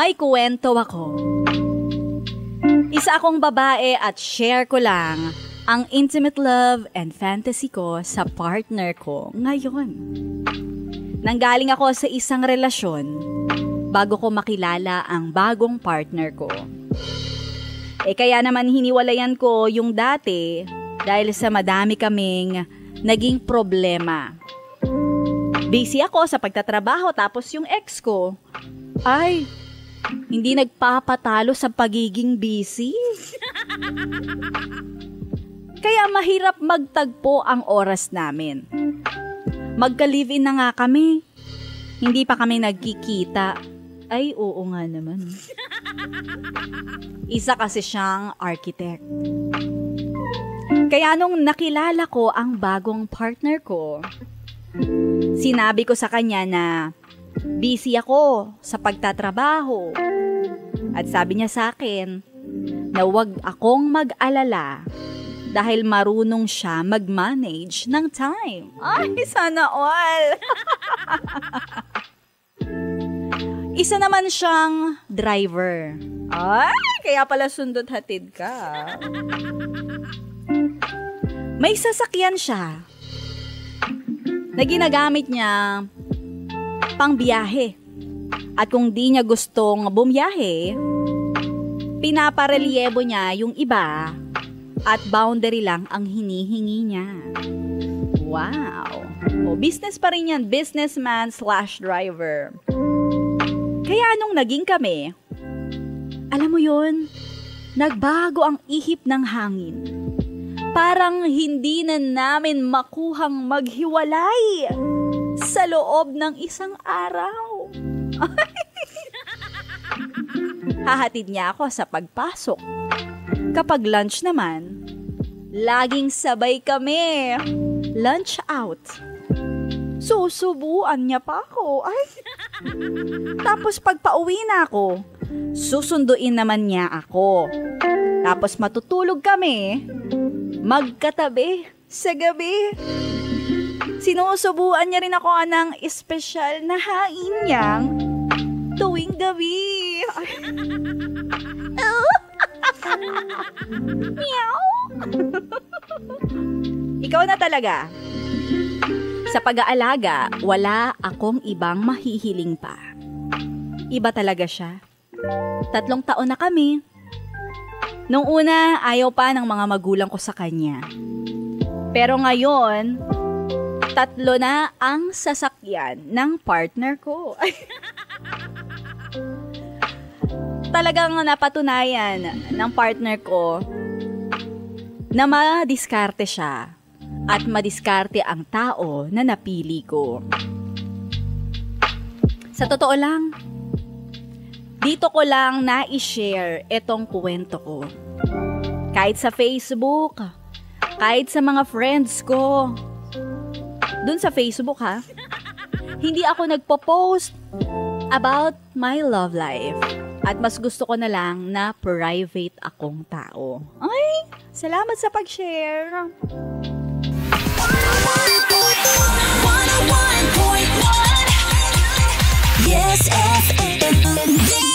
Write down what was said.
May kwento ako. Isa akong babae at share ko lang ang intimate love and fantasy ko sa partner ko ngayon. Nanggaling ako sa isang relasyon bago ko makilala ang bagong partner ko. Kaya naman hiniwalayan ko yung dati dahil sa madami kaming naging problema. Busy ako sa pagtatrabaho tapos yung ex ko ay hindi nagpapatalo sa pagiging busy. Kaya mahirap magtagpo ang oras namin. Magka-live-in na nga kami. Hindi pa kami nagkikita. Ay, oo nga naman. Isa kasi siyang architect. Kaya nung nakilala ko ang bagong partner ko, sinabi ko sa kanya na busy ako sa pagtatrabaho. At sabi niya sa akin na huwag akong mag-alala dahil marunong siya mag-manage ng time. Ay, sana all! Isa naman siyang driver. Ay, kaya pala sundot hatid ka. May sasakyan siya na ginagamit niya pang biyahe. At kung di niya gustong bumiyahe, pinaparelyebo niya yung iba at boundary lang ang hinihingi niya. Wow! Business pa rin yan. Businessman/driver. Kaya nung naging kami, alam mo yun, nagbago ang ihip ng hangin. Parang hindi na namin makuhang maghiwalay sa loob ng isang araw. Hahatid niya ako sa pagpasok. Kapag lunch naman, laging sabay kami. Lunch out. Susubuan niya pa ako. Ay. Tapos pag pauwi na ako, susunduin naman niya ako. Tapos matutulog kami, magkatabi sa gabi. Sinusubuan niya rin ako ng espesyal na hain niyang tuwing gabi. Meow. Ikaw na talaga. Sa pag-aalaga, wala akong ibang mahihiling pa. Iba talaga siya. 3 taon na kami. Nung una, ayaw pa ng mga magulang ko sa kanya. Pero ngayon, 3 na ang sasakyan ng partner ko. Talagang napatunayan ng partner ko na madiskarte siya at madiskarte ang tao na napili ko. Sa totoo lang, dito ko lang na-share itong kwento ko. Kahit sa Facebook, kahit sa mga friends ko. Dun sa Facebook ha, hindi ako nagpo-post about my love life. At mas gusto ko na lang na private akong tao. Ay, salamat sa pag-share. 101.1 Yes FM.